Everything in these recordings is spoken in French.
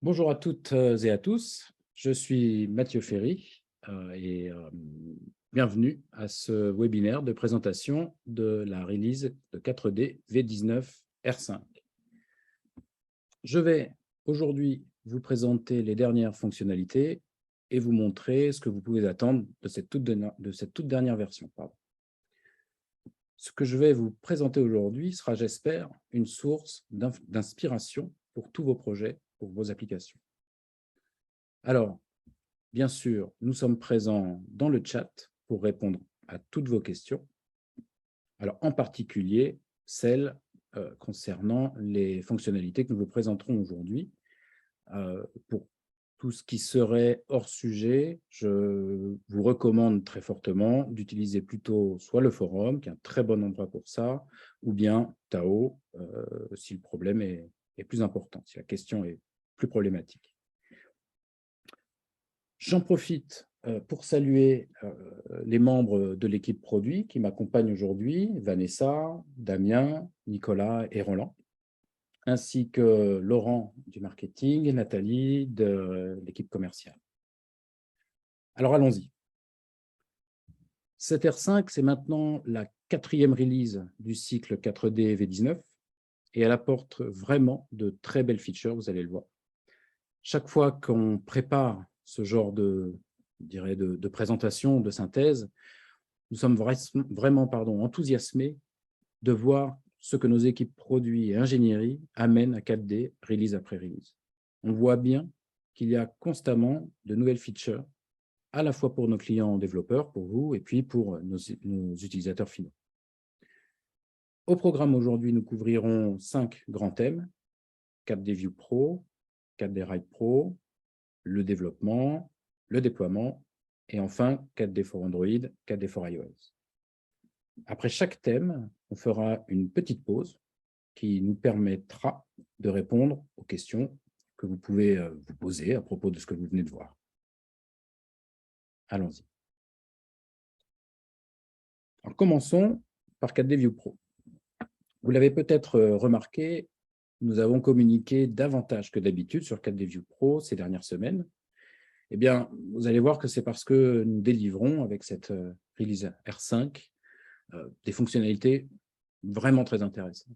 Bonjour à toutes et à tous, je suis Mathieu Ferry et bienvenue à ce webinaire de présentation de la release de 4D V19 R5. Je vais aujourd'hui vous présenter les dernières fonctionnalités et vous montrer ce que vous pouvez attendre de cette toute dernière version. Ce que je vais vous présenter aujourd'hui sera, j'espère, une source d'inspiration pour tous vos projets, pour vos applications. Alors, bien sûr, nous sommes présents dans le chat pour répondre à toutes vos questions. Alors, en particulier, celles concernant les fonctionnalités que nous vous présenterons aujourd'hui. Pour tout ce qui serait hors sujet, je vous recommande très fortement d'utiliser plutôt soit le forum, qui est un très bon endroit pour ça, ou bien Tao, si le problème est plus important, si la question est plus problématique. J'en profite pour saluer les membres de l'équipe produit qui m'accompagnent aujourd'hui, Vanessa, Damien, Nicolas et Roland, ainsi que Laurent du marketing et Nathalie de l'équipe commerciale. Alors allons-y. Cette R5, c'est maintenant la 4e release du cycle 4D V19 et elle apporte vraiment de très belles features, vous allez le voir. Chaque fois qu'on prépare ce genre de présentation, de synthèse, nous sommes vraiment enthousiasmés de voir ce que nos équipes produits et ingénierie amènent à 4D, release après release. On voit bien qu'il y a constamment de nouvelles features, à la fois pour nos clients développeurs, pour vous, et puis pour nos utilisateurs finaux. Au programme aujourd'hui, nous couvrirons 5 grands thèmes: 4D View Pro, 4D Ride Pro, le développement, le déploiement, et enfin 4D for Android, 4D for iOS. Après chaque thème, on fera une petite pause qui nous permettra de répondre aux questions que vous pouvez vous poser à propos de ce que vous venez de voir. Allons-y. Alors, commençons par 4D View Pro. Vous l'avez peut-être remarqué, nous avons communiqué davantage que d'habitude sur 4D View Pro ces dernières semaines. Eh bien, vous allez voir que c'est parce que nous délivrons avec cette release R5 des fonctionnalités vraiment très intéressantes.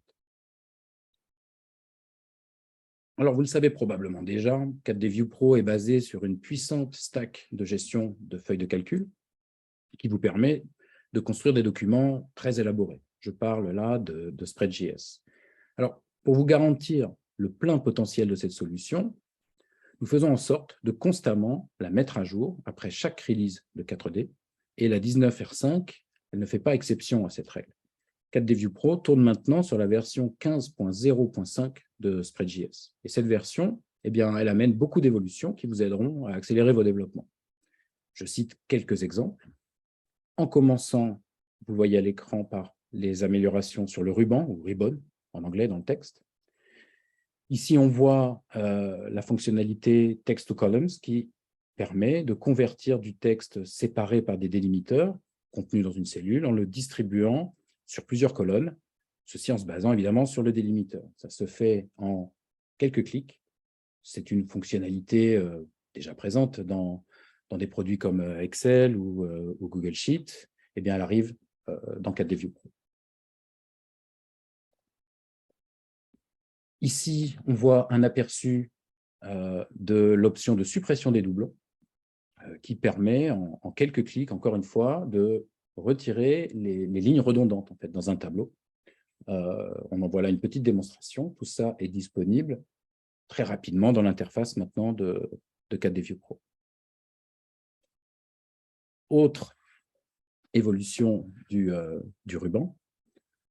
Alors, vous le savez probablement déjà, 4D View Pro est basé sur une puissante stack de gestion de feuilles de calcul qui vous permet de construire des documents très élaborés. Je parle là de Spread.js. Alors, pour vous garantir le plein potentiel de cette solution, nous faisons en sorte de constamment la mettre à jour après chaque release de 4D, et la 19R5, elle ne fait pas exception à cette règle. 4D View Pro tourne maintenant sur la version 15.0.5 de Spread.js. Et cette version, eh bien, elle amène beaucoup d'évolutions qui vous aideront à accélérer vos développements. Je cite quelques exemples. En commençant, vous voyez à l'écran par les améliorations sur le ruban, ou ribbon en anglais dans le texte. Ici, on voit la fonctionnalité Text to Columns qui permet de convertir du texte séparé par des délimiteurs contenu dans une cellule en le distribuant sur plusieurs colonnes, ceci en se basant évidemment sur le délimiteur. Ça se fait en quelques clics. C'est une fonctionnalité déjà présente dans des produits comme Excel ou Google Sheet. Eh bien, elle arrive dans 4D View Pro. Ici, on voit un aperçu de l'option de suppression des doublons qui permet en quelques clics, encore une fois, de retirer les lignes redondantes en fait, dans un tableau. On en voit là une petite démonstration. Tout ça est disponible très rapidement dans l'interface maintenant de 4D View Pro. Autre évolution du ruban,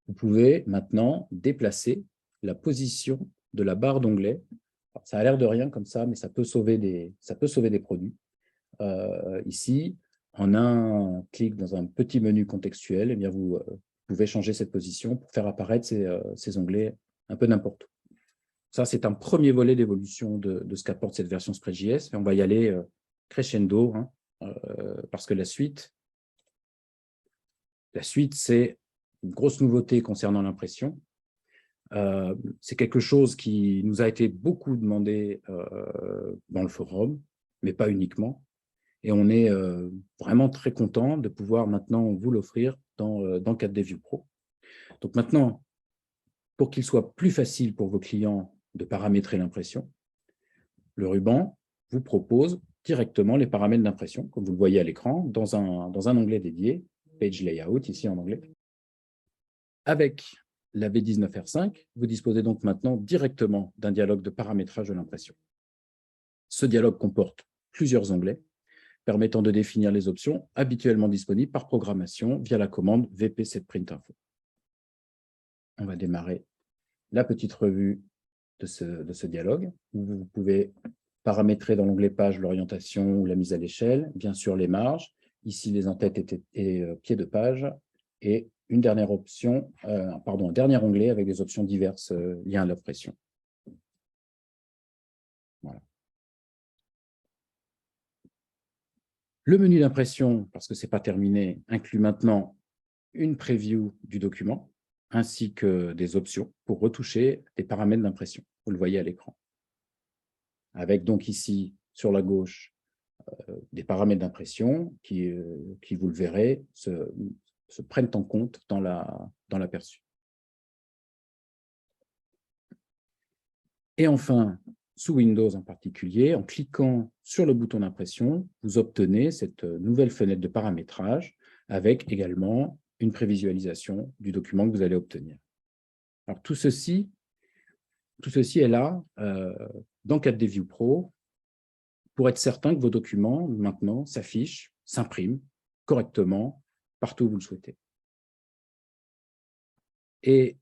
vous pouvez maintenant déplacer la position de la barre d'onglet. Ça a l'air de rien comme ça, mais ça peut sauver des produits. Ici, en un clic dans un petit menu contextuel, eh bien vous pouvez changer cette position pour faire apparaître ces onglets un peu n'importe où. Ça, c'est un premier volet d'évolution de ce qu'apporte cette version Spread.js, et on va y aller crescendo, parce que la suite, c'est une grosse nouveauté concernant l'impression. C'est quelque chose qui nous a été beaucoup demandé dans le forum, mais pas uniquement. Et on est vraiment très content de pouvoir maintenant vous l'offrir dans 4D View Pro. Donc maintenant, pour qu'il soit plus facile pour vos clients de paramétrer l'impression, le ruban vous propose directement les paramètres d'impression, comme vous le voyez à l'écran, dans un onglet dédié, Page Layout, ici en anglais. Avec la V19R5, vous disposez donc maintenant directement d'un dialogue de paramétrage de l'impression. Ce dialogue comporte plusieurs onglets permettant de définir les options habituellement disponibles par programmation via la commande VP7printinfo. On va démarrer la petite revue de ce dialogue, où vous pouvez paramétrer dans l'onglet page l'orientation ou la mise à l'échelle, bien sûr les marges, ici les en-têtes et pieds de page, et une dernière option, un dernier onglet avec des options diverses liées à l'impression. Voilà. Le menu d'impression, parce que ce n'est pas terminé, inclut maintenant une preview du document, ainsi que des options pour retoucher les paramètres d'impression. Vous le voyez à l'écran. Avec donc ici, sur la gauche, des paramètres d'impression qui, vous le verrez, se prennent en compte dans l'aperçu. Et enfin, sous Windows en particulier, en cliquant sur le bouton d'impression, vous obtenez cette nouvelle fenêtre de paramétrage avec également une prévisualisation du document que vous allez obtenir. Alors, tout ceci est là dans 4D View Pro pour être certain que vos documents, maintenant, s'affichent, s'impriment correctement partout où vous le souhaitez. Et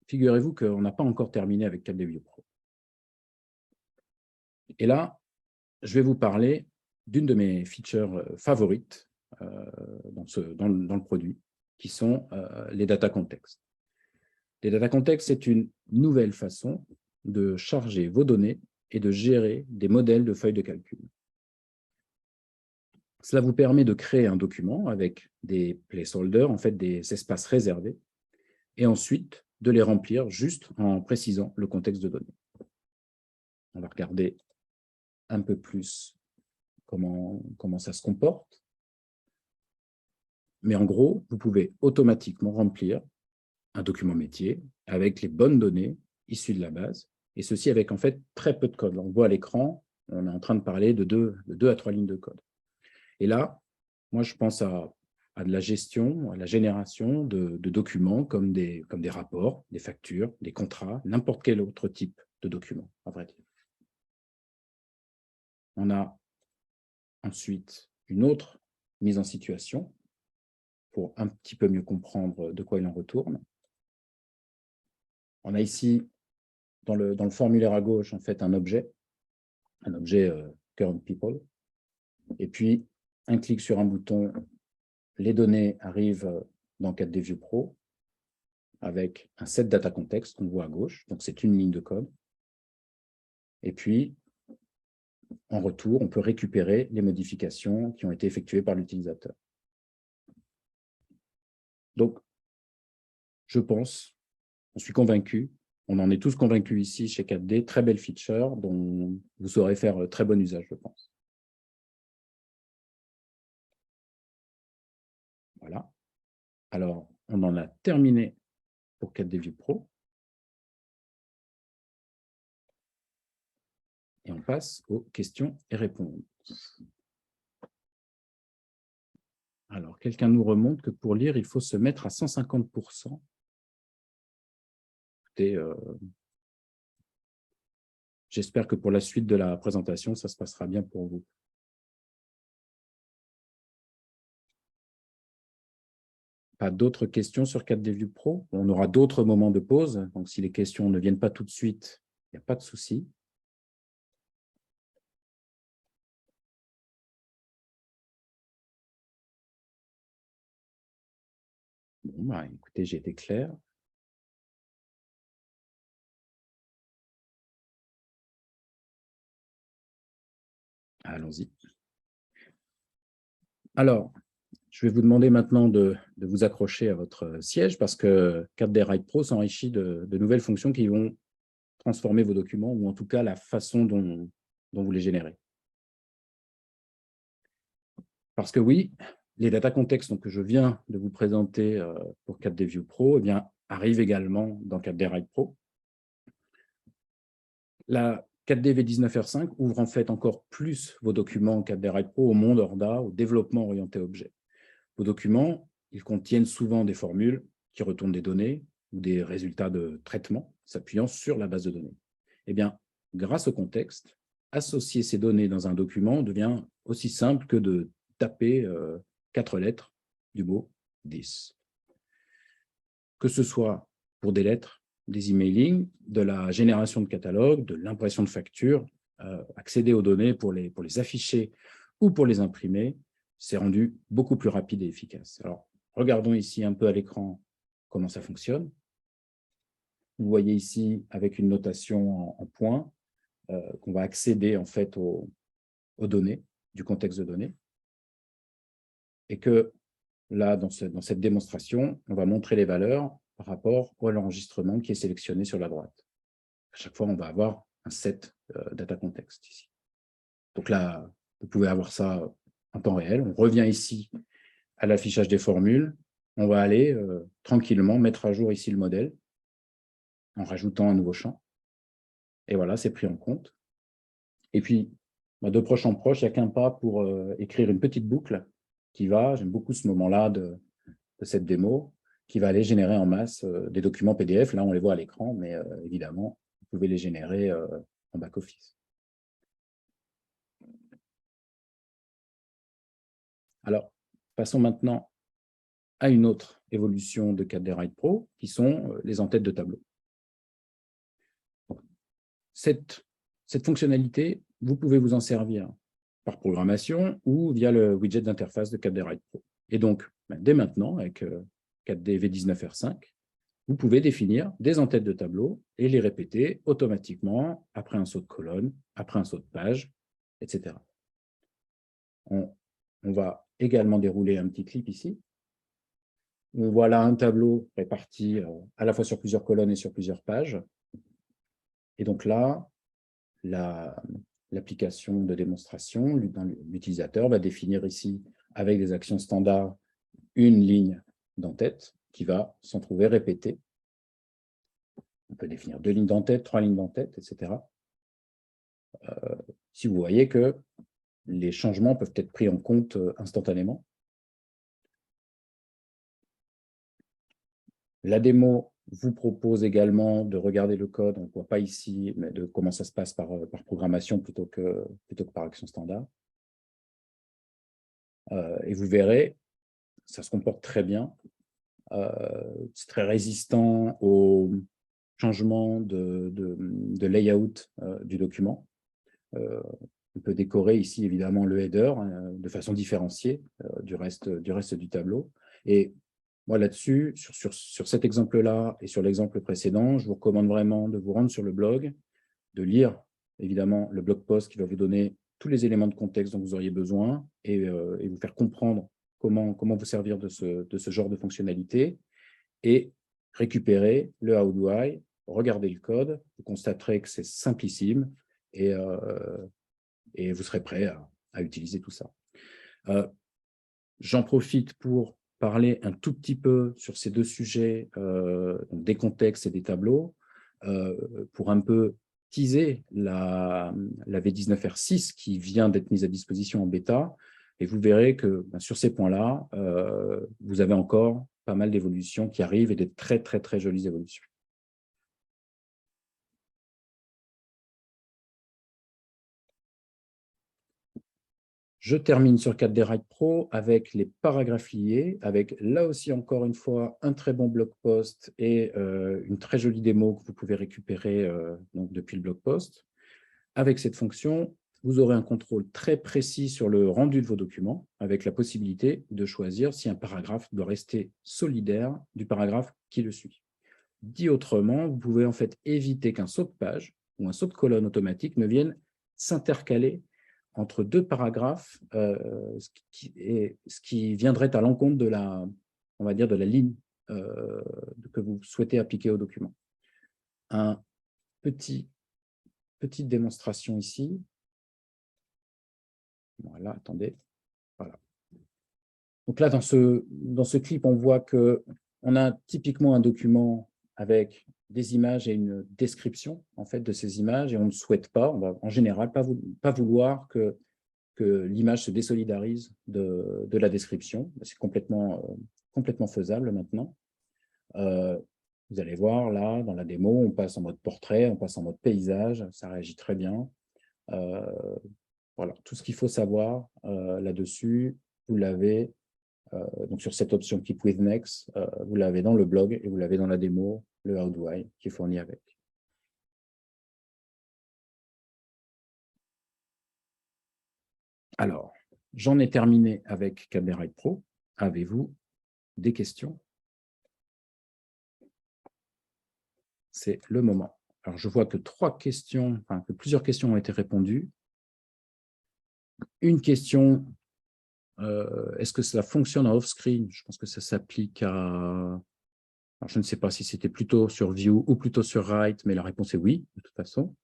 figurez-vous qu'on n'a pas encore terminé avec 4D View Pro. Et là, je vais vous parler d'une de mes features favorites dans le produit, qui sont les data context. Les data context, c'est une nouvelle façon de charger vos données et de gérer des modèles de feuilles de calcul. Cela vous permet de créer un document avec des placeholders, en fait des espaces réservés, et ensuite de les remplir juste en précisant le contexte de données. On va regarder un peu plus comment ça se comporte. Mais en gros, vous pouvez automatiquement remplir un document métier avec les bonnes données issues de la base, et ceci avec en fait très peu de code. On voit à l'écran, on est en train de parler de 2 à 3 lignes de code. Et là, moi, je pense à de la gestion, à la génération de documents comme des rapports, des factures, des contrats, n'importe quel autre type de document, à vrai dire. On a ensuite une autre mise en situation pour un petit peu mieux comprendre de quoi il en retourne. On a ici, dans le formulaire à gauche, en fait, un objet Current People. Et puis, un clic sur un bouton, les données arrivent dans 4D View Pro avec un set data context qu'on voit à gauche. Donc, c'est une ligne de code. Et puis, en retour, on peut récupérer les modifications qui ont été effectuées par l'utilisateur. Donc, je pense, je suis convaincu, on en est tous convaincus ici chez 4D, très belle feature dont vous saurez faire très bon usage, je pense. Voilà. Alors, on en a terminé pour 4D View Pro. Et on passe aux questions et réponses. Alors, quelqu'un nous remonte que pour lire, il faut se mettre à 150%. J'espère que pour la suite de la présentation, ça se passera bien pour vous. Pas d'autres questions sur 4D View Pro? On aura d'autres moments de pause, donc si les questions ne viennent pas tout de suite, il n'y a pas de souci. Bon, bah, écoutez, j'ai été clair. Allons-y. Alors, Je vais vous demander maintenant de vous accrocher à votre siège parce que 4D Write Pro s'enrichit de nouvelles fonctions qui vont transformer vos documents ou en tout cas la façon dont vous les générez. Parce que oui, les data contextes que je viens de vous présenter pour 4D View Pro arrivent également dans 4D Write Pro. La 4D V19R5 ouvre en fait encore plus vos documents 4D Write Pro au monde ORDA, au développement orienté objet. Vos documents, ils contiennent souvent des formules qui retournent des données ou des résultats de traitement s'appuyant sur la base de données. Eh bien, grâce au contexte, associer ces données dans un document devient aussi simple que de taper 4 lettres du mot 10. Que ce soit pour des lettres, des emailing, de la génération de catalogues, de l'impression de factures, accéder aux données pour les afficher ou pour les imprimer, c'est rendu beaucoup plus rapide et efficace. Alors, regardons ici un peu à l'écran comment ça fonctionne. Vous voyez ici, avec une notation en points, qu'on va accéder en fait aux données, du contexte de données. Et que là, dans cette démonstration, on va montrer les valeurs par rapport à l'enregistrement qui est sélectionné sur la droite. À chaque fois, on va avoir un set data context ici. Donc là, vous pouvez avoir ça en temps réel. On revient ici à l'affichage des formules. On va aller tranquillement mettre à jour ici le modèle en rajoutant un nouveau champ. Et voilà, c'est pris en compte. Et puis, de proche en proche, il n'y a qu'un pas pour écrire une petite boucle qui va, j'aime beaucoup ce moment-là de cette démo, qui va aller générer en masse des documents PDF. Là, on les voit à l'écran, mais évidemment, vous pouvez les générer en back-office. Alors, passons maintenant à une autre évolution de 4D Write Pro, qui sont les en-têtes de tableau. Cette fonctionnalité, vous pouvez vous en servir par programmation ou via le widget d'interface de 4D Write Pro. Et donc, dès maintenant, avec 4D V19R5, vous pouvez définir des en-têtes de tableau et les répéter automatiquement après un saut de colonne, après un saut de page, etc. On va également dérouler un petit clip ici. Voilà un tableau réparti à la fois sur plusieurs colonnes et sur plusieurs pages. Et donc là, l'application de démonstration, l'utilisateur va définir ici, avec des actions standards, une ligne d'en-tête qui va s'en trouver répétée. On peut définir 2 lignes d'en-tête, 3 lignes d'en-tête, etc. Si vous voyez que les changements peuvent être pris en compte instantanément. La démo vous propose également de regarder le code, on ne voit pas ici, mais de comment ça se passe par programmation plutôt que par action standard. Et vous verrez, ça se comporte très bien. C'est très résistant aux changements de layout du document. On peut décorer ici, évidemment, le header de façon différenciée du reste du tableau. Et moi, là-dessus, sur cet exemple-là et sur l'exemple précédent, je vous recommande vraiment de vous rendre sur le blog, de lire, évidemment, le blog post qui va vous donner tous les éléments de contexte dont vous auriez besoin et vous faire comprendre comment vous servir de ce genre de fonctionnalité et récupérer le How Do I, regarder le code, vous constaterez que c'est simplissime et vous serez prêt à utiliser tout ça. J'en profite pour parler un tout petit peu sur ces deux sujets, donc des contextes et des tableaux, pour un peu teaser la V19R6 qui vient d'être mise à disposition en bêta. Et vous verrez que sur ces points-là, vous avez encore pas mal d'évolutions qui arrivent et des très, très, très jolies évolutions. Je termine sur 4D Write Pro avec les paragraphes liés, avec là aussi encore une fois un très bon blog post et une très jolie démo que vous pouvez récupérer donc depuis le blog post. Avec cette fonction, vous aurez un contrôle très précis sur le rendu de vos documents, avec la possibilité de choisir si un paragraphe doit rester solidaire du paragraphe qui le suit. Dit autrement, vous pouvez en fait éviter qu'un saut de page ou un saut de colonne automatique ne vienne s'intercaler entre deux paragraphes, ce qui viendrait à l'encontre de la, on va dire, de la ligne que vous souhaitez appliquer au document. Petite démonstration ici. Voilà, attendez. Voilà. Donc là, dans ce clip, on voit qu'on a typiquement un document avec des images et une description en fait, de ces images, et on ne souhaite pas, on va en général pas vouloir que l'image se désolidarise de la description. C'est complètement faisable maintenant. Vous allez voir, là, dans la démo, on passe en mode portrait, on passe en mode paysage, ça réagit très bien. Voilà, tout ce qu'il faut savoir là-dessus, vous l'avez donc sur cette option Keep with Next, vous l'avez dans le blog et vous l'avez dans la démo, le How Do I, qui est fourni avec. Alors, j'en ai terminé avec KDE Write Pro. Avez-vous des questions? C'est le moment. Alors, je vois que plusieurs questions ont été répondues. Une question, est-ce que cela fonctionne en off-screen? Je pense que ça s'applique à... Alors, je ne sais pas si c'était plutôt sur View ou plutôt sur Write, mais la réponse est oui, de toute façon.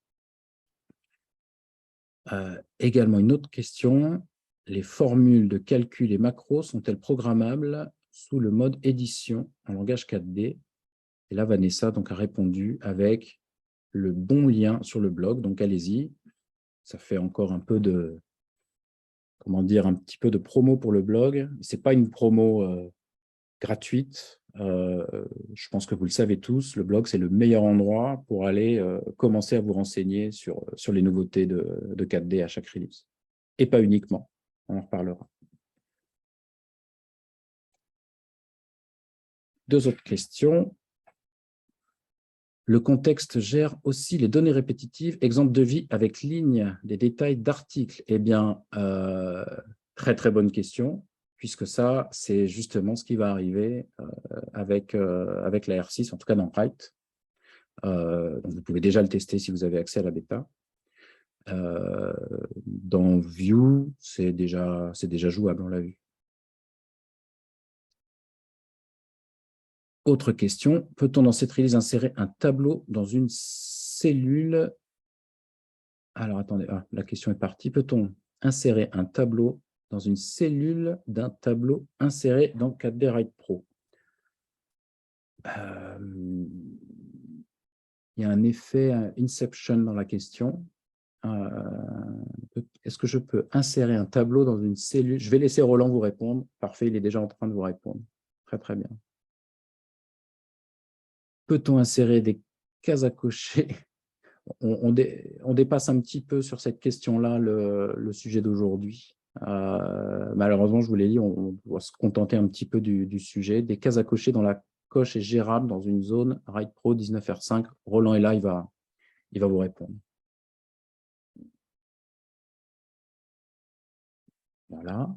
Également, une autre question, les formules de calcul et macros sont-elles programmables sous le mode édition en langage 4D? Et là, Vanessa donc, a répondu avec le bon lien sur le blog, donc allez-y. Ça fait encore un peu de, comment dire, un petit peu de promo pour le blog. Ce n'est pas une promo gratuite. Je pense que vous le savez tous, le blog, c'est le meilleur endroit pour aller commencer à vous renseigner sur les nouveautés de 4D à chaque release. Et pas uniquement, on en reparlera. Deux autres questions. Le contexte gère aussi les données répétitives, exemple de vie avec ligne des détails d'articles. Eh bien, très très bonne question, puisque ça, c'est justement ce qui va arriver avec la R6, en tout cas dans Write. Donc vous pouvez déjà le tester si vous avez accès à la bêta. Dans View, c'est déjà jouable, on l'a vu. Autre question, peut-on dans cette release insérer un tableau dans une cellule? Alors attendez, la question est partie. Peut-on insérer un tableau dans une cellule d'un tableau inséré dans 4D Write Pro? Il y a un effet Inception dans la question. Est-ce que je peux insérer un tableau dans une cellule? Je vais laisser Roland vous répondre. Parfait, il est déjà en train de vous répondre. Très, très bien. Peut-on insérer des cases à cocher? On dépasse un petit peu sur cette question-là le sujet d'aujourd'hui. Malheureusement, je vous l'ai dit, on doit se contenter un petit peu du sujet. Des cases à cocher dont la coche est gérable dans une zone Write Pro 19R5. Roland est là, il va vous répondre. Voilà.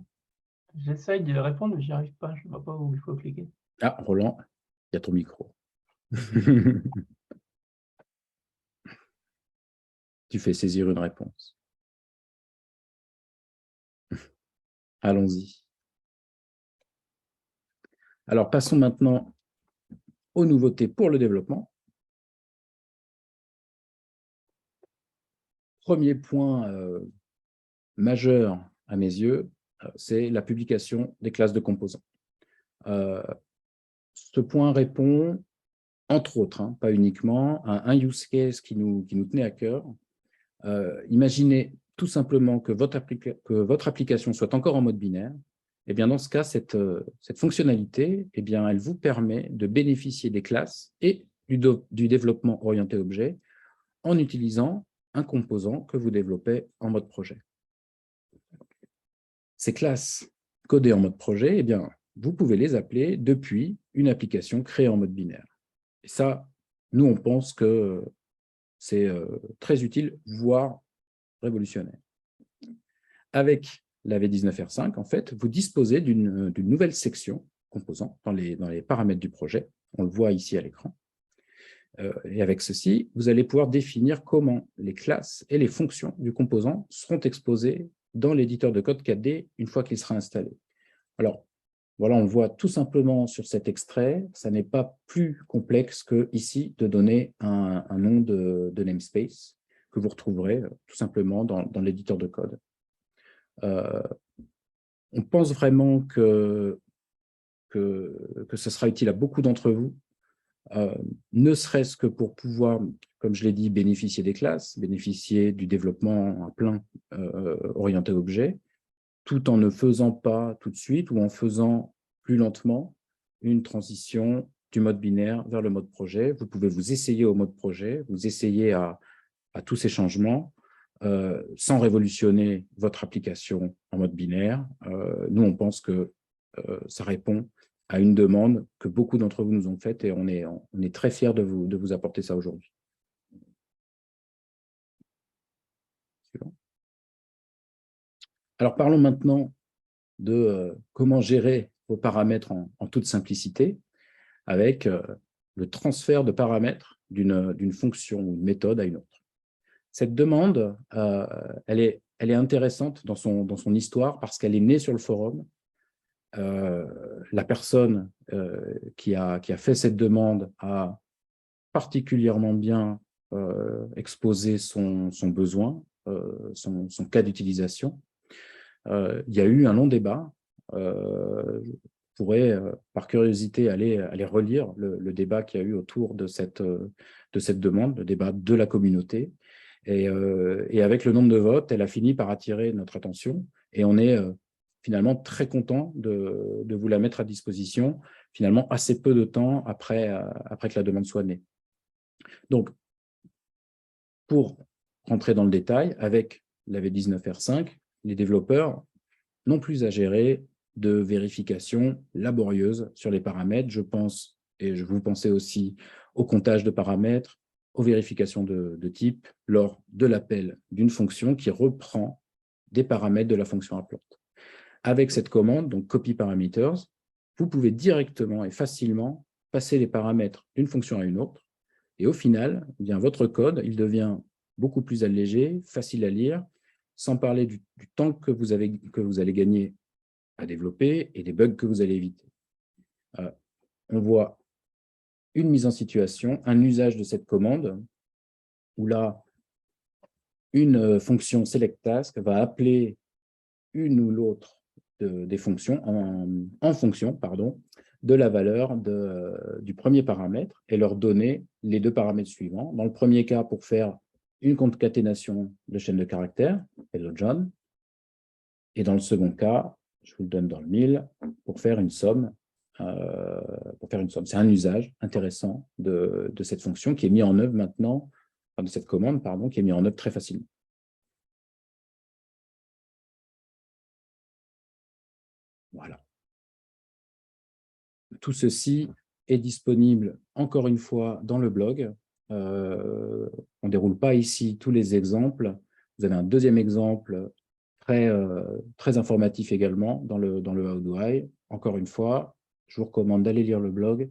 J'essaye de répondre, mais j'y arrive pas. Je ne vois pas où il faut cliquer. Ah, Roland, il y a ton micro. Tu fais saisir une réponse. Allons-y. Alors, passons maintenant aux nouveautés pour le développement. Premier point majeur à mes yeux, c'est la publication des classes de composants. Ce point répond, entre autres, pas uniquement, à un use case qui nous tenait à cœur. Imaginez tout simplement que votre application soit encore en mode binaire. Eh bien, dans ce cas, cette fonctionnalité, eh bien, elle vous permet de bénéficier des classes et du développement orienté objet en utilisant un composant que vous développez en mode projet. Ces classes codées en mode projet, eh bien, vous pouvez les appeler depuis une application créée en mode binaire. Et ça, nous, on pense que c'est très utile, voire révolutionnaire. Avec la V19R5, en fait, vous disposez d'une nouvelle section composant dans les paramètres du projet. On le voit ici à l'écran. Et avec ceci, vous allez pouvoir définir comment les classes et les fonctions du composant seront exposées dans l'éditeur de code 4D une fois qu'il sera installé. Alors, voilà, on le voit tout simplement sur cet extrait. Ça n'est pas plus complexe que ici de donner un nom de namespace que vous retrouverez tout simplement dans l'éditeur de code. On pense vraiment que ce sera utile à beaucoup d'entre vous, ne serait-ce que pour pouvoir, comme je l'ai dit, bénéficier des classes, bénéficier du développement à plein orienté objet, tout en ne faisant pas tout de suite ou en faisant plus lentement une transition du mode binaire vers le mode projet. Vous pouvez vous essayer au mode projet, vous essayer à tous ces changements sans révolutionner votre application en mode binaire. Nous, on pense que ça répond à une demande que beaucoup d'entre vous nous ont faite et on est très fiers de vous apporter ça aujourd'hui. Alors, parlons maintenant de comment gérer vos paramètres en toute simplicité avec le transfert de paramètres d'une fonction ou une méthode à une autre. Cette demande, elle est intéressante dans son histoire parce qu'elle est née sur le forum. La personne qui a fait cette demande a particulièrement bien exposé son besoin, son cas d'utilisation. Il y a eu un long débat. Je pourrais, par curiosité, aller relire le débat qu'il y a eu autour de cette demande, le débat de la communauté. Et avec le nombre de votes, elle a fini par attirer notre attention. Et on est finalement très content de vous la mettre à disposition, finalement assez peu de temps après que la demande soit née. Donc, pour rentrer dans le détail, avec la V19R5, les développeurs n'ont plus à gérer de vérification laborieuse sur les paramètres. Je pense, et vous pensez aussi au comptage de paramètres, aux vérifications de type lors de l'appel d'une fonction qui reprend des paramètres de la fonction appelante. Avec cette commande, donc copy parameters, vous pouvez directement et facilement passer les paramètres d'une fonction à une autre. Et au final, eh bien, votre code, il devient beaucoup plus allégé, facile à lire, sans parler du temps que vous allez gagner à développer et des bugs que vous allez éviter. On voit une mise en situation, un usage de cette commande, où là, une fonction selectTask va appeler une ou l'autre des fonctions en fonction de la valeur du premier paramètre et leur donner les deux paramètres suivants. Dans le premier cas, pour faire une concaténation de chaîne de caractères, hello John, et dans le second cas, je vous le donne dans le 1000, pour faire une somme. C'est un usage intéressant de cette fonction qui est mis en œuvre maintenant, de cette commande, pardon, qui est mis en œuvre très facilement. Voilà. Tout ceci est disponible, encore une fois, dans le blog. On ne déroule pas ici tous les exemples. Vous avez un deuxième exemple très informatif également dans le How Do I. Encore une fois, je vous recommande d'aller lire le blog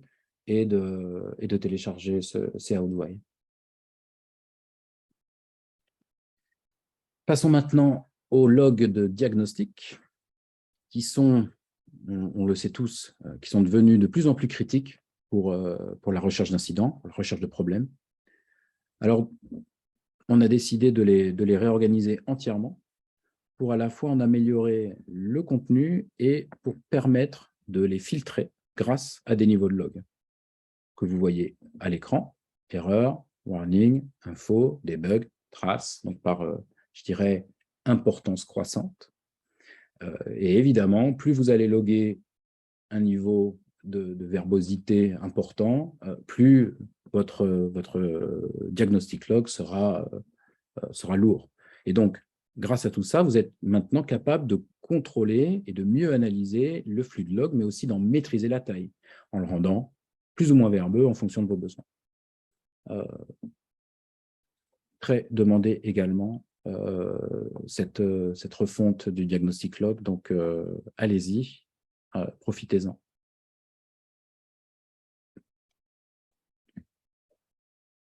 et de télécharger ces How Do I. Passons maintenant aux logs de diagnostic qui sont, on le sait tous, qui sont devenus de plus en plus critiques pour la recherche d'incidents, pour la recherche de problèmes. Alors, on a décidé de les réorganiser entièrement pour à la fois en améliorer le contenu et pour permettre de les filtrer grâce à des niveaux de log que vous voyez à l'écran. Erreur, warning, info, debug, trace, donc par, je dirais, importance croissante. Et évidemment, plus vous allez loguer un niveau de verbosité important, plus votre diagnostic log sera lourd. Et donc, grâce à tout ça, vous êtes maintenant capable de contrôler et de mieux analyser le flux de log, mais aussi d'en maîtriser la taille, en le rendant plus ou moins verbeux en fonction de vos besoins. Très demandé également cette refonte du diagnostic log, donc allez-y, profitez-en.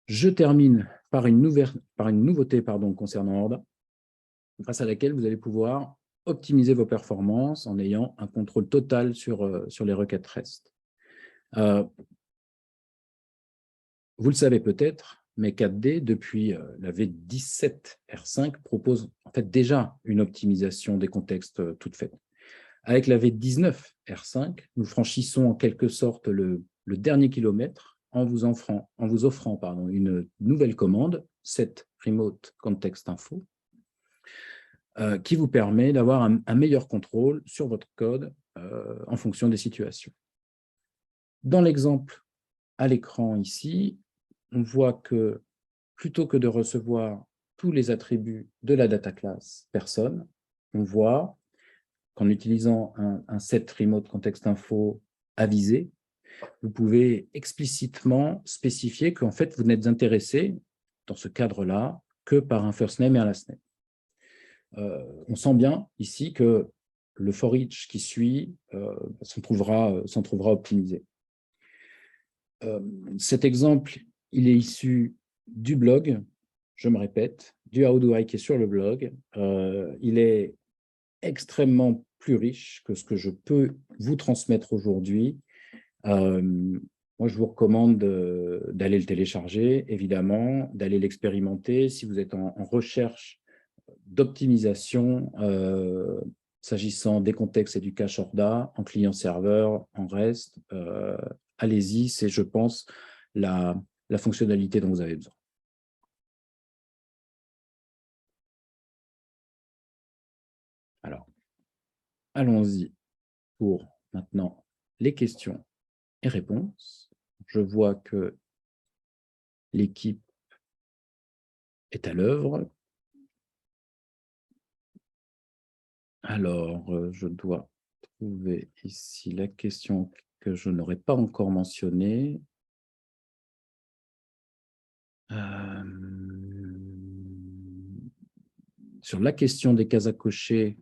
Je termine par une nouveauté concernant Horda. grâce à laquelle vous allez pouvoir optimiser vos performances en ayant un contrôle total sur les requêtes REST. Vous le savez peut-être, mais 4D, depuis la V17R5, propose en fait déjà une optimisation des contextes toute faite. Avec la V19R5, nous franchissons en quelque sorte le dernier kilomètre en vous offrant une nouvelle commande, set remote context info, qui vous permet d'avoir un meilleur contrôle sur votre code en fonction des situations. Dans l'exemple à l'écran ici, on voit que plutôt que de recevoir tous les attributs de la data class personne, on voit qu'en utilisant un set remote context info avisé, vous pouvez explicitement spécifier qu'en fait, vous n'êtes intéressé, dans ce cadre-là, que par un first name et un last name. On sent bien ici que le for each qui suit s'en trouvera optimisé. Cet exemple, il est issu du blog, je me répète, du How Do I qui est sur le blog. Il est extrêmement plus riche que ce que je peux vous transmettre aujourd'hui. Moi, je vous recommande d'aller le télécharger, évidemment, d'aller l'expérimenter. Si vous êtes en recherche d'optimisation s'agissant des contextes et du cache Orda, en client-serveur, en REST, allez-y, c'est, je pense, la fonctionnalité dont vous avez besoin. Alors, allons-y pour maintenant les questions et réponses. Je vois que l'équipe est à l'œuvre. Alors, je dois trouver ici la question que je n'aurais pas encore mentionnée. Sur la question des cases à cocher,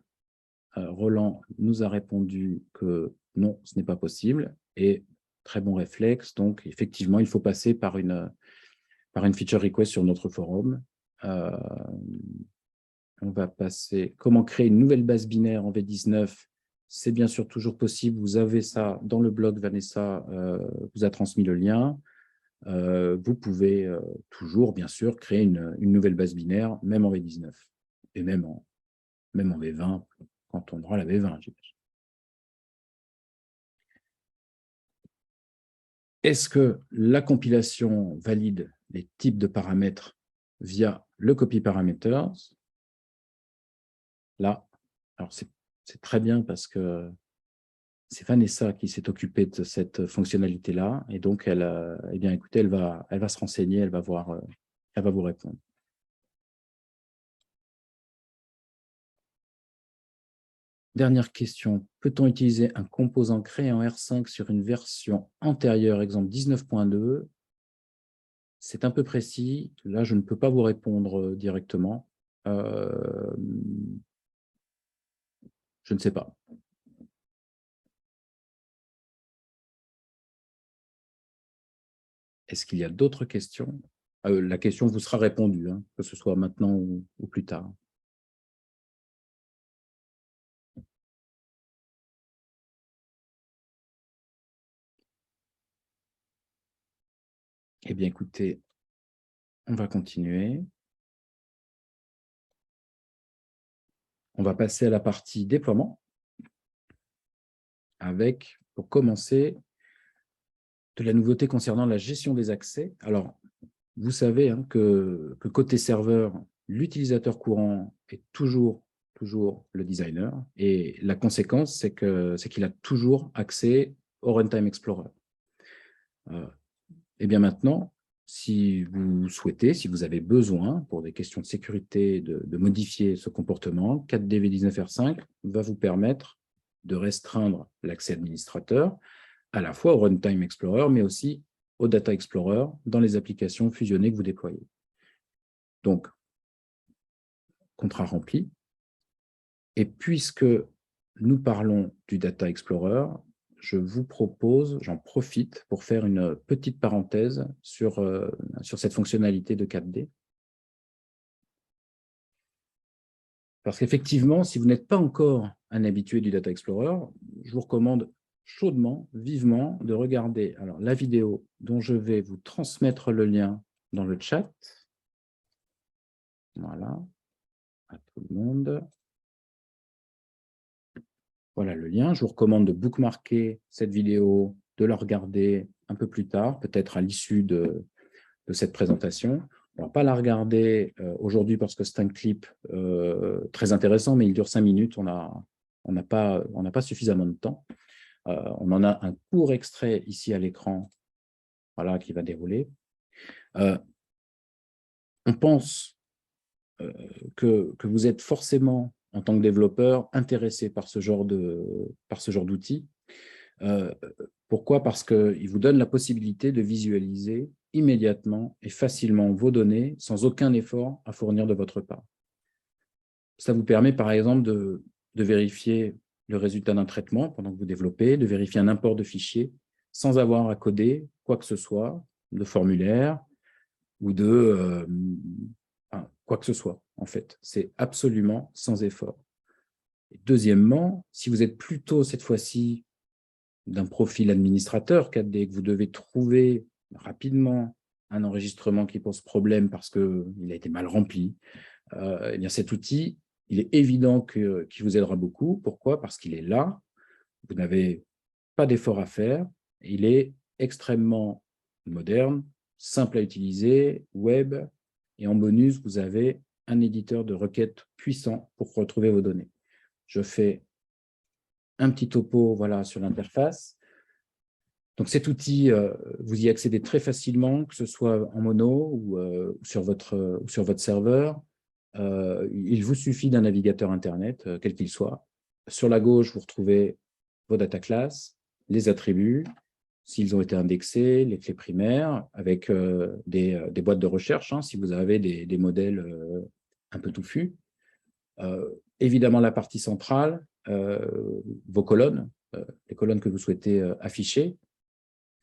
Roland nous a répondu que non, ce n'est pas possible. Et très bon réflexe. Donc, effectivement, il faut passer par une feature request sur notre forum. On va passer. Comment créer une nouvelle base binaire en V19? C'est bien sûr toujours possible. Vous avez ça dans le blog. Vanessa vous a transmis le lien. Vous pouvez toujours, bien sûr, créer une nouvelle base binaire, même en V19 et même en V20, quand on aura la V20, j'imagine. Est-ce que la compilation valide les types de paramètres via le copy parameters? Là, alors c'est très bien parce que c'est Vanessa qui s'est occupée de cette fonctionnalité-là, et donc elle, eh bien, écoutez, elle va se renseigner, elle va vous répondre. Dernière question, peut-on utiliser un composant créé en R5 sur une version antérieure, exemple 19.2? C'est un peu précis, là je ne peux pas vous répondre directement. Je ne sais pas. Est-ce qu'il y a d'autres questions? La question vous sera répondue, hein, que ce soit maintenant ou plus tard. Eh bien, écoutez, on va continuer. On va passer à la partie déploiement avec, pour commencer, de la nouveauté concernant la gestion des accès. Alors, vous savez hein, que côté serveur, l'utilisateur courant est toujours le designer. Et la conséquence, c'est qu'il a toujours accès au Runtime Explorer. Et bien maintenant, si vous souhaitez, si vous avez besoin, pour des questions de sécurité, de modifier ce comportement, 4DV19R5 va vous permettre de restreindre l'accès administrateur à la fois au Runtime Explorer, mais aussi au Data Explorer dans les applications fusionnées que vous déployez. Donc, contrat rempli. Et puisque nous parlons du Data Explorer, je vous propose, j'en profite pour faire une petite parenthèse sur cette fonctionnalité de 4D. Parce qu'effectivement, si vous n'êtes pas encore un habitué du Data Explorer, je vous recommande chaudement, vivement, de regarder alors, la vidéo dont je vais vous transmettre le lien dans le chat. Voilà, à tout le monde. Voilà le lien. Je vous recommande de bookmarker cette vidéo, de la regarder un peu plus tard, peut-être à l'issue de cette présentation. Alors, pas la regarder aujourd'hui parce que c'est un clip très intéressant, mais il dure 5 minutes. On n'a pas suffisamment de temps. On en a un court extrait ici à l'écran, voilà, qui va dérouler. On pense que vous êtes forcément, en tant que développeur, intéressé par ce genre d'outils. Pourquoi? Parce qu'il vous donne la possibilité de visualiser immédiatement et facilement vos données sans aucun effort à fournir de votre part. Ça vous permet, par exemple, de vérifier le résultat d'un traitement pendant que vous développez, de vérifier un import de fichiers sans avoir à coder quoi que ce soit, de formulaire ou de quoi que ce soit, en fait. C'est absolument sans effort. Et deuxièmement, si vous êtes plutôt, cette fois-ci, d'un profil administrateur, dès que vous devez trouver rapidement un enregistrement qui pose problème parce qu'il a été mal rempli, eh bien cet outil, il est évident qu'il vous aidera beaucoup. Pourquoi? Parce qu'il est là, vous n'avez pas d'effort à faire, il est extrêmement moderne, simple à utiliser, web, et en bonus, vous avez un éditeur de requêtes puissant pour retrouver vos données. Je fais un petit topo voilà, sur l'interface. Donc cet outil, vous y accédez très facilement, que ce soit en mono ou sur votre serveur. Il vous suffit d'un navigateur Internet, quel qu'il soit. Sur la gauche, vous retrouvez vos data classes, les attributs, s'ils ont été indexés, les clés primaires, avec des boîtes de recherche, hein, si vous avez des modèles un peu touffus. Évidemment, la partie centrale, vos colonnes, les colonnes que vous souhaitez afficher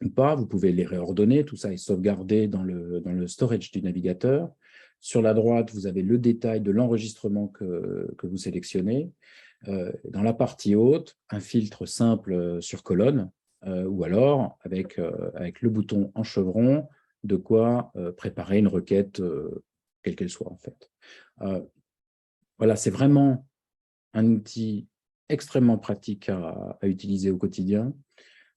ou pas, vous pouvez les réordonner, tout ça est sauvegardé dans le storage du navigateur. Sur la droite, vous avez le détail de l'enregistrement que vous sélectionnez. Dans la partie haute, un filtre simple sur colonne, ou alors avec le bouton en chevron, de quoi préparer une requête, quelle qu'elle soit en fait. Voilà, c'est vraiment un outil extrêmement pratique à utiliser au quotidien.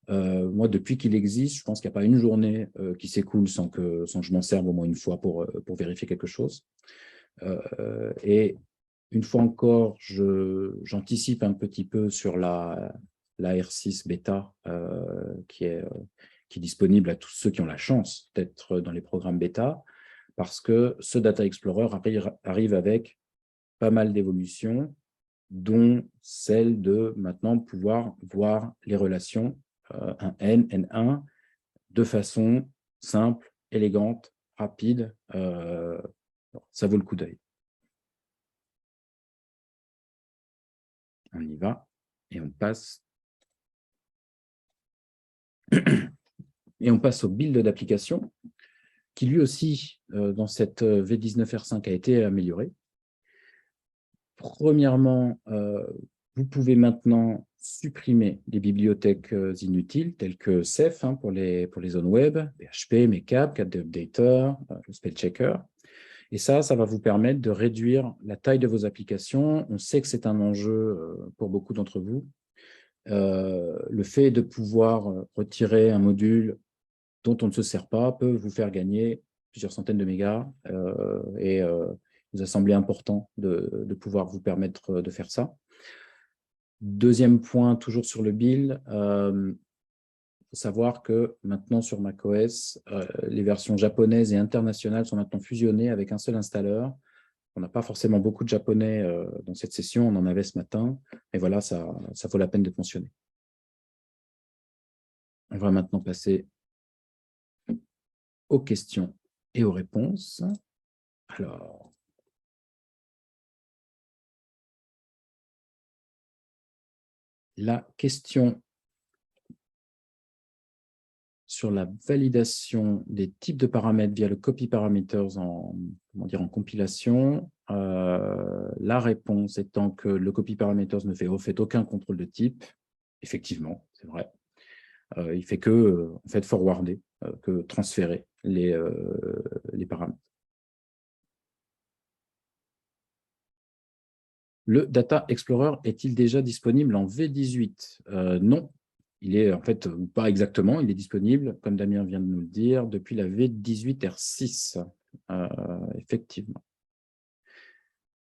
Moi, depuis qu'il existe, je pense qu'il n'y a pas une journée qui s'écoule sans que je m'en serve au moins une fois pour vérifier quelque chose. Et une fois encore, j'anticipe un petit peu sur la R6 bêta qui est disponible à tous ceux qui ont la chance d'être dans les programmes bêta, parce que ce Data Explorer arrive avec pas mal d'évolutions, dont celle de maintenant pouvoir voir les relations un N, N1, de façon simple, élégante, rapide. Ça vaut le coup d'œil. On y va et on passe. Et on passe au build d'application, qui lui aussi, dans cette V19R5, a été amélioré. Premièrement, vous pouvez maintenant supprimer des bibliothèques inutiles, telles que Ceph pour les zones web, PHP, Makeup, CatDeUpdater, le Spellchecker. Et ça va vous permettre de réduire la taille de vos applications. On sait que c'est un enjeu pour beaucoup d'entre vous. Le fait de pouvoir retirer un module dont on ne se sert pas peut vous faire gagner plusieurs centaines de mégas et il nous a semblé important de pouvoir vous permettre de faire ça. Deuxième point, toujours sur le build, il faut savoir que maintenant sur macOS, les versions japonaises et internationales sont maintenant fusionnées avec un seul installeur. On n'a pas forcément beaucoup de japonais dans cette session, on en avait ce matin, et voilà, ça vaut la peine d'être mentionné. On va maintenant passer aux questions et aux réponses. Alors, la question sur la validation des types de paramètres via le copy parameters en compilation. La réponse étant que le copy parameters ne fait aucun contrôle de type. Effectivement, c'est vrai. Il fait que en fait, forwarder, que transférer les paramètres. Le Data Explorer est-il déjà disponible en V18 ? Non, il est en fait pas exactement, il est disponible, comme Damien vient de nous le dire, depuis la V18 R6, effectivement.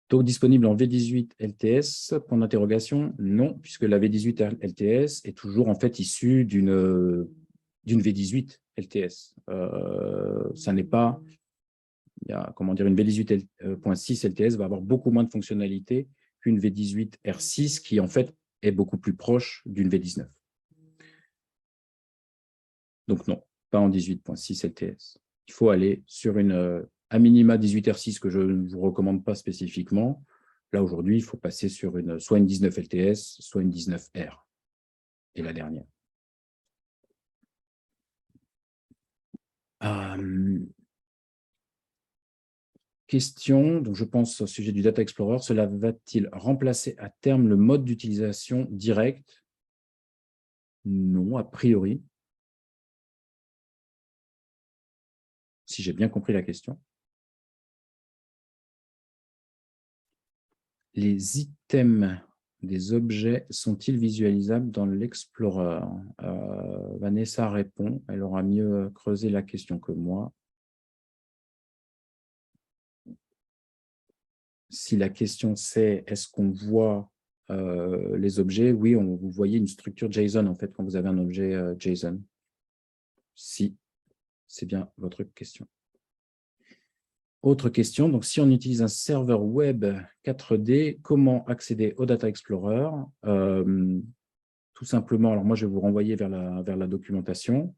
Donc disponible en V18 LTS, point d'interrogation, non, puisque la V18 LTS est toujours en fait issue d'une V18 LTS. Ça n'est pas, une V18.6 LTS va avoir beaucoup moins de fonctionnalités qu'une V18 R6 qui en fait est beaucoup plus proche d'une V19. Donc non, pas en 18.6 LTS. Il faut aller sur une à minima 18 R6 que je ne vous recommande pas spécifiquement. Là aujourd'hui, il faut passer sur soit une 19 LTS, soit une 19 R. Et la dernière. Question, donc je pense au sujet du Data Explorer, cela va-t-il remplacer à terme le mode d'utilisation direct? Non, a priori. Si j'ai bien compris la question. Les items des objets sont-ils visualisables dans l'Explorer? Vanessa répond, elle aura mieux creusé la question que moi. Si la question c'est est-ce qu'on voit les objets, oui, vous voyez une structure JSON en fait quand vous avez un objet JSON. Si, c'est bien votre question. Autre question, donc si on utilise un serveur web 4D, comment accéder au Data Explorer? Tout simplement, alors moi je vais vous renvoyer vers la documentation.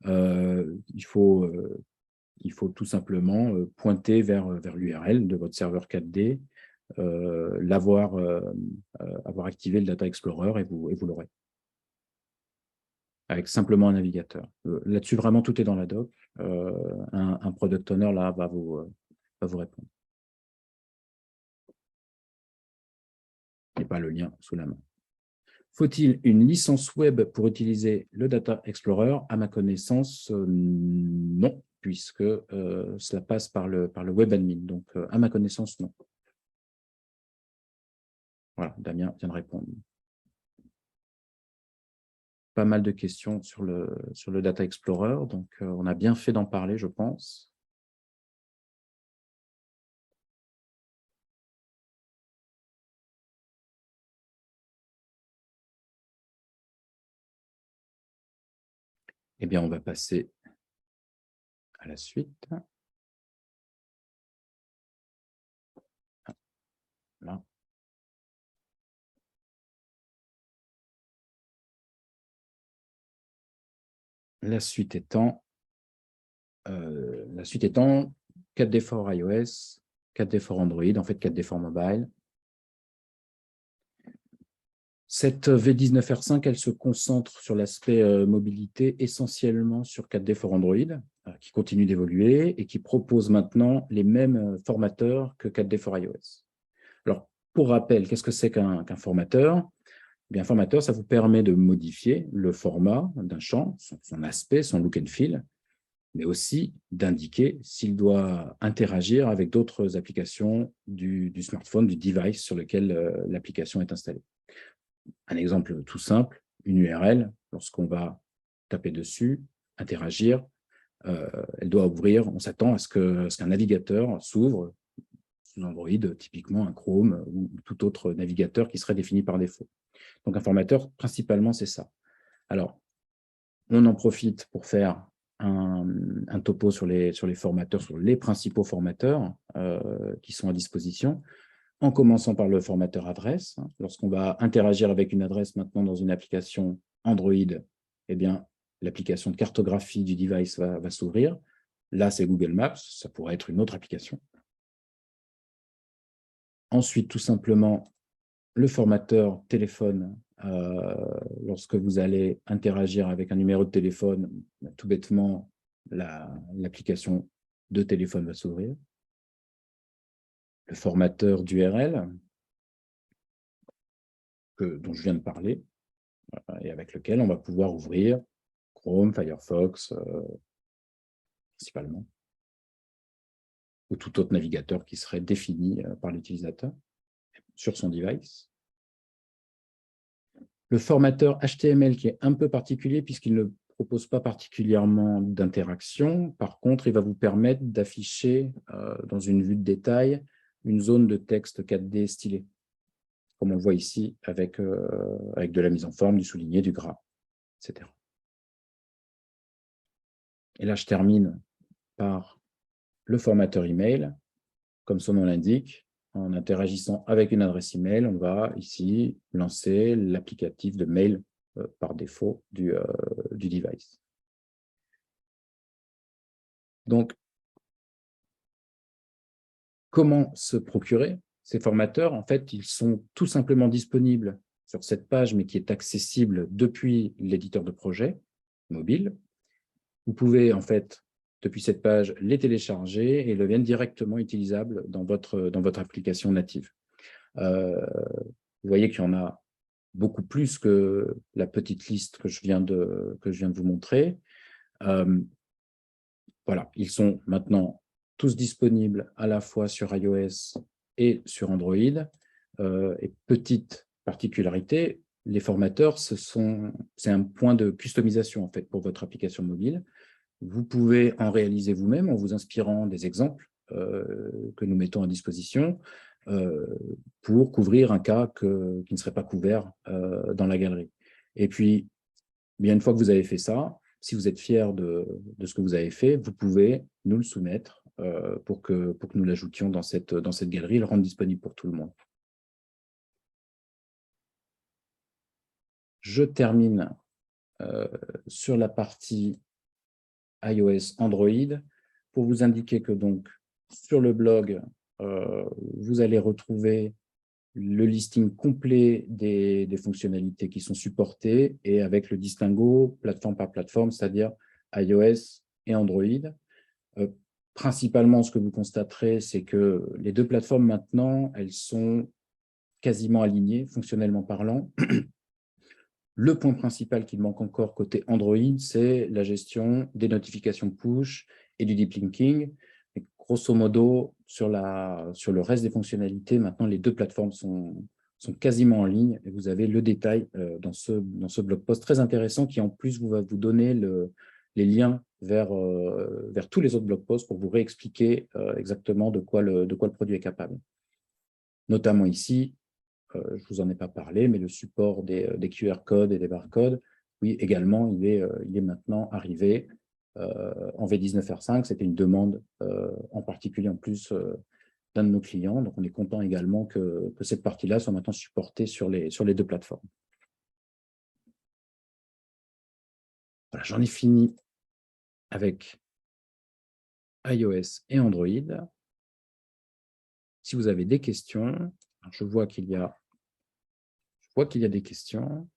Il faut tout simplement pointer vers l'URL de votre serveur 4D, avoir activé le Data Explorer et vous l'aurez. Avec simplement un navigateur. Là-dessus, vraiment, tout est dans la doc. Un product owner là va vous répondre. Et pas le lien sous la main. Faut-il une licence web pour utiliser le Data Explorer? À ma connaissance, non, puisque cela passe par le web admin. Donc, à ma connaissance, non. Voilà, Damien vient de répondre. Pas mal de questions sur le Data Explorer, donc on a bien fait d'en parler, je pense. Eh bien, on va passer à la suite. Là. La suite étant 4D for iOS, 4D for Android, en fait 4D for Mobile. Cette V19R5, elle se concentre sur l'aspect mobilité, essentiellement sur 4D for Android, qui continue d'évoluer et qui propose maintenant les mêmes formateurs que 4D for iOS. Alors, pour rappel, qu'est-ce que c'est qu'un formateur? Eh bien, un formateur, ça vous permet de modifier le format d'un champ, son aspect, son look and feel, mais aussi d'indiquer s'il doit interagir avec d'autres applications du smartphone, du device sur lequel l'application est installée. Un exemple tout simple, une URL, lorsqu'on va taper dessus, interagir, elle doit ouvrir, on s'attend à ce qu'un navigateur s'ouvre sous Android, typiquement un Chrome ou tout autre navigateur qui serait défini par défaut. Donc un formateur, principalement, c'est ça. Alors, on en profite pour faire un topo sur les formateurs, sur les principaux formateurs qui sont à disposition, en commençant par le formateur adresse. Lorsqu'on va interagir avec une adresse maintenant dans une application Android, eh bien, l'application de cartographie du device va s'ouvrir. Là, c'est Google Maps, ça pourrait être une autre application. Ensuite, tout simplement, le formateur téléphone Lorsque vous allez interagir avec un numéro de téléphone, tout bêtement, l'application de téléphone va s'ouvrir. Le formateur d'URL, dont je viens de parler, et avec lequel on va pouvoir ouvrir Chrome, Firefox, principalement, ou tout autre navigateur qui serait défini par l'utilisateur sur son device. Le formateur HTML qui est un peu particulier puisqu'il ne propose pas particulièrement d'interaction. Par contre, il va vous permettre d'afficher dans une vue de détail une zone de texte 4D stylée, comme on voit ici avec de la mise en forme, du souligné, du gras, etc. Et là, je termine par le formateur email. Comme son nom l'indique, en interagissant avec une adresse email, on va ici lancer l'applicatif de mail par défaut du device. Donc, comment se procurer ces formateurs? En fait, ils sont tout simplement disponibles sur cette page, mais qui est accessible depuis l'éditeur de projet mobile. Vous pouvez, en fait, depuis cette page, les télécharger et ils deviennent directement utilisables dans votre application native. Vous voyez qu'il y en a beaucoup plus que la petite liste que je viens de vous montrer. Voilà, ils sont maintenant tous disponibles à la fois sur iOS et sur Android. Et petite particularité, les formateurs, c'est un point de customisation en fait pour votre application mobile. Vous pouvez en réaliser vous-même en vous inspirant des exemples que nous mettons à disposition pour couvrir un cas qui ne serait pas couvert dans la galerie. Et puis, bien une fois que vous avez fait ça, si vous êtes fier de ce que vous avez fait, vous pouvez nous le soumettre pour que nous l'ajoutions dans cette galerie et le rendre disponible pour tout le monde. Je termine sur la partie iOS Android pour vous indiquer que donc sur le blog, vous allez retrouver le listing complet des fonctionnalités qui sont supportées et avec le distinguo plateforme par plateforme, c'est-à-dire iOS et Android. Principalement, ce que vous constaterez, c'est que les deux plateformes maintenant, elles sont quasiment alignées, fonctionnellement parlant. Le point principal qui manque encore côté Android, c'est la gestion des notifications push et du deep linking. Et grosso modo, sur le reste des fonctionnalités, maintenant, les deux plateformes sont quasiment en ligne et vous avez le détail dans ce blog post très intéressant qui, en plus, va vous donner les liens vers tous les autres blog posts pour vous réexpliquer exactement de quoi le produit est capable. Notamment ici, je ne vous en ai pas parlé, mais le support des QR codes et des barcodes, oui, également, il est maintenant arrivé en V19R5. C'était une demande en particulier en plus d'un de nos clients. Donc, on est content également que cette partie-là soit maintenant supportée sur les deux plateformes. Voilà, j'en ai fini avec iOS et Android. Si vous avez des questions, je vois qu'il y a des questions.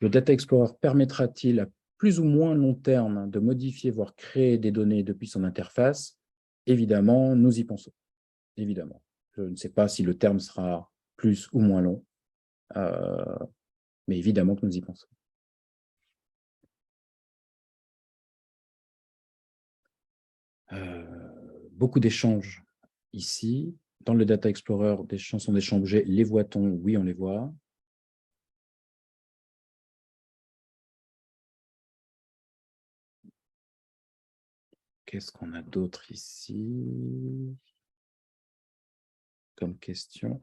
Le Data Explorer permettra-t-il à plus ou moins long terme de modifier, voire créer des données depuis son interface? Évidemment, nous y pensons. Évidemment. Je ne sais pas si le terme sera plus ou moins long, mais évidemment que nous y pensons. Beaucoup d'échanges ici. Dans le Data Explorer, des chansons d'échange objets, les voit-on? Oui, on les voit. Qu'est-ce qu'on a d'autre ici comme question?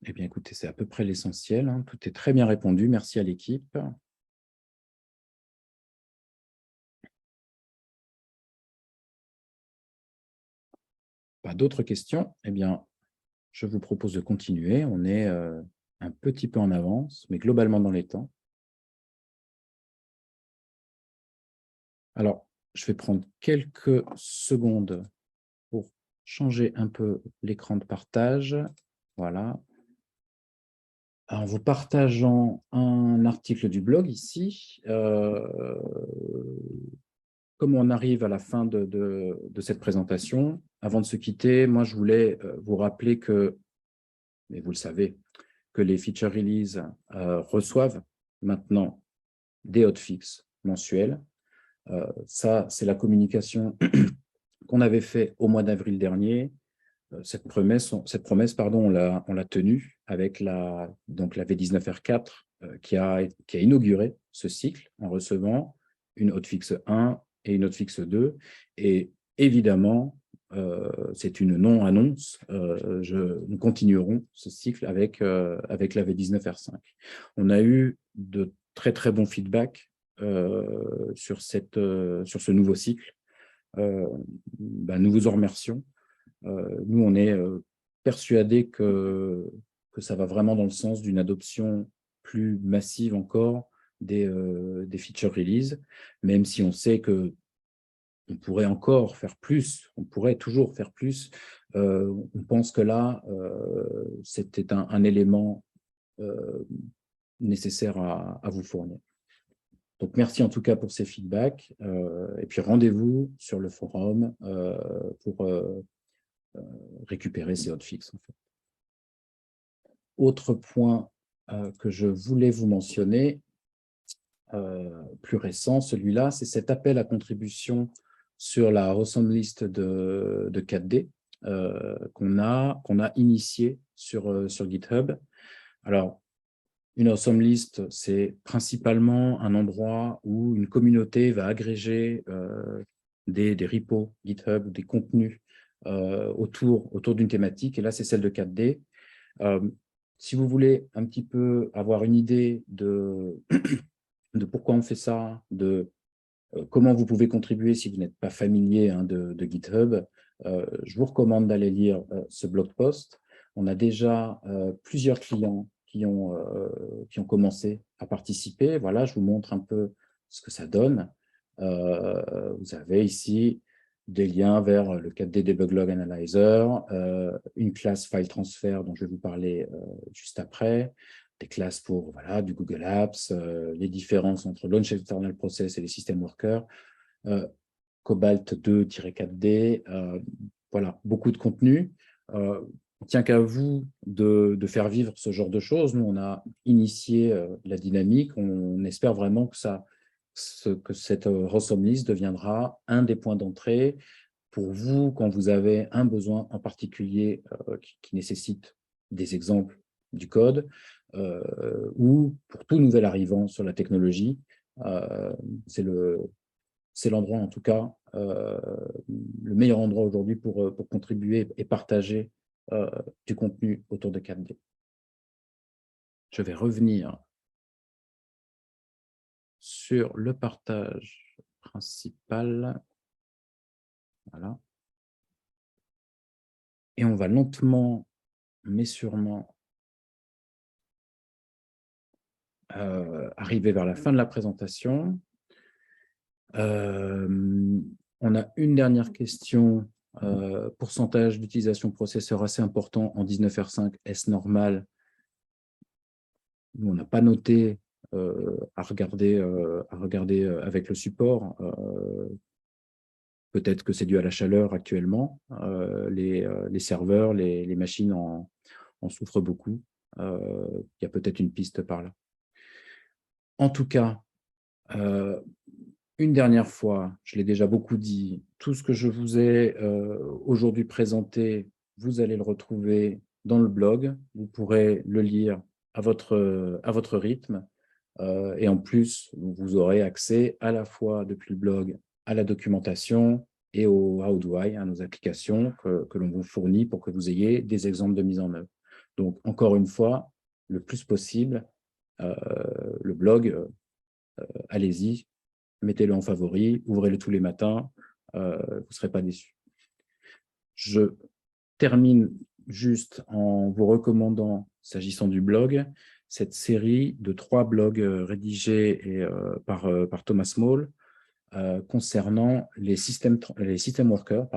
Eh bien, écoutez, c'est à peu près l'essentiel. Hein. Tout est très bien répondu. Merci à l'équipe. Pas d'autres questions? Eh bien, je vous propose de continuer. On est un petit peu en avance, mais globalement dans les temps. Alors, je vais prendre quelques secondes pour changer un peu l'écran de partage. Voilà. En vous partageant un article du blog ici, comme on arrive à la fin de cette présentation, avant de se quitter, moi, je voulais vous rappeler que, et vous le savez, que les feature releases reçoivent maintenant des hotfix mensuels. Ça, c'est la communication qu'on avait fait au mois d'avril dernier. Cette promesse, on l'a tenue avec donc la V19R4 qui a inauguré ce cycle en recevant une hotfix 1 et une hotfix 2. Et évidemment, c'est une non-annonce. Nous continuerons ce cycle avec la V19R5. On a eu de très, très bons feedbacks sur ce nouveau cycle. Nous vous en remercions. Nous, on est persuadés que ça va vraiment dans le sens d'une adoption plus massive encore des feature releases, même si on sait que on pourrait encore faire plus, on pourrait toujours faire plus. On pense que là, c'était un élément nécessaire à vous fournir. Donc, merci en tout cas pour ces feedbacks. Et puis, rendez-vous sur le forum pour récupérer ces hotfix. En fait. Autre point que je voulais vous mentionner, plus récent, celui-là, c'est cet appel à contribution sur la awesome list de 4D qu'on a initié sur GitHub. Alors, une awesome list, c'est principalement un endroit où une communauté va agréger des repos GitHub, des contenus autour d'une thématique. Et là, c'est celle de 4D. Si vous voulez un petit peu avoir une idée de pourquoi on fait ça, de comment vous pouvez contribuer si vous n'êtes pas familier de GitHub, je vous recommande d'aller lire ce blog post. On a déjà plusieurs clients qui ont commencé à participer. Voilà, je vous montre un peu ce que ça donne. Vous avez ici des liens vers le 4D Debug Log Analyzer, une classe File Transfer dont je vais vous parler juste après, des classes pour du Google Apps, les différences entre Launch External Process et les System Workers, Cobalt 2-4D, voilà, beaucoup de contenu. Il ne tient qu'à vous de faire vivre ce genre de choses. Nous, on a initié la dynamique. On espère vraiment que cette awesome list deviendra un des points d'entrée pour vous quand vous avez un besoin en particulier qui nécessite des exemples du code ou pour tout nouvel arrivant sur la technologie. C'est l'endroit, en tout cas, le meilleur endroit aujourd'hui pour contribuer et partager du contenu autour de 4D. Je vais revenir sur le partage principal. Voilà. Et on va lentement, mais sûrement, arriver vers la fin de la présentation. On a une dernière question. Pourcentage d'utilisation processeur assez important en 19R5, est-ce normal? Nous, on n'a pas noté à regarder avec le support. Peut-être que c'est dû à la chaleur actuellement. Les serveurs, les machines en souffrent beaucoup. Il y a peut-être une piste par là. En tout cas, une dernière fois, je l'ai déjà beaucoup dit, tout ce que je vous ai aujourd'hui présenté, vous allez le retrouver dans le blog. Vous pourrez le lire à votre rythme. Et en plus, vous aurez accès à la fois depuis le blog à la documentation et au How Do I, nos applications que l'on vous fournit pour que vous ayez des exemples de mise en œuvre. Donc, encore une fois, le plus possible, le blog, allez-y, mettez-le en favori, ouvrez-le tous les matins, vous ne serez pas déçus. Je termine juste en vous recommandant, s'agissant du blog, cette série de 3 blogs rédigés par Thomas Small concernant les system workers,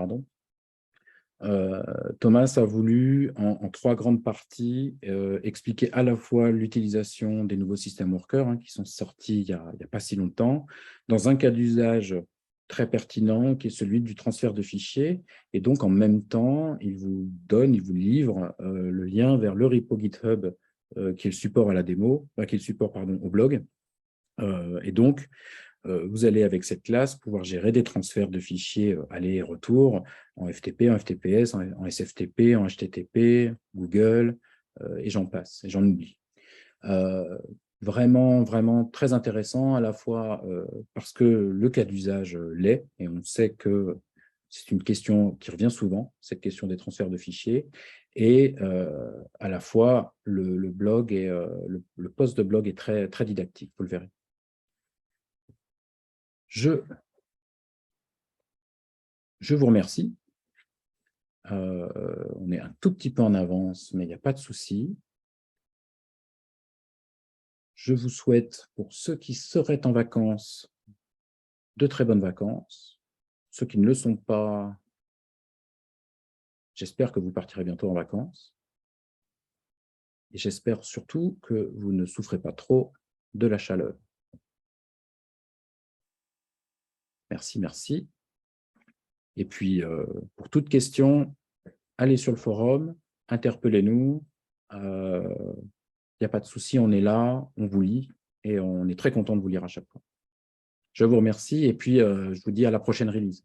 Thomas a voulu, en 3 grandes parties, expliquer à la fois l'utilisation des nouveaux systèmes workers qui sont sortis il y a pas si longtemps, dans un cas d'usage très pertinent qui est celui du transfert de fichiers. Et donc, en même temps, il vous livre le lien vers le repo GitHub qui est le support à la démo, qui est le support, pardon, au blog. Et donc, vous allez, avec cette classe, pouvoir gérer des transferts de fichiers aller et retour en FTP, en FTPS, en SFTP, en HTTP, Google, et j'en passe, et j'en oublie. Vraiment, vraiment très intéressant, à la fois parce que le cas d'usage l'est, et on sait que c'est une question qui revient souvent, cette question des transferts de fichiers, et à la fois le blog et le post de blog est très, très didactique, vous le verrez. Je vous remercie. On est un tout petit peu en avance, mais il n'y a pas de souci. Je vous souhaite, pour ceux qui seraient en vacances, de très bonnes vacances. Ceux qui ne le sont pas, j'espère que vous partirez bientôt en vacances. Et j'espère surtout que vous ne souffrez pas trop de la chaleur. Merci, merci. Et puis, pour toute question, allez sur le forum, interpellez-nous. Il n'y a pas de souci, on est là, on vous lit et on est très content de vous lire à chaque fois. Je vous remercie et puis je vous dis à la prochaine release.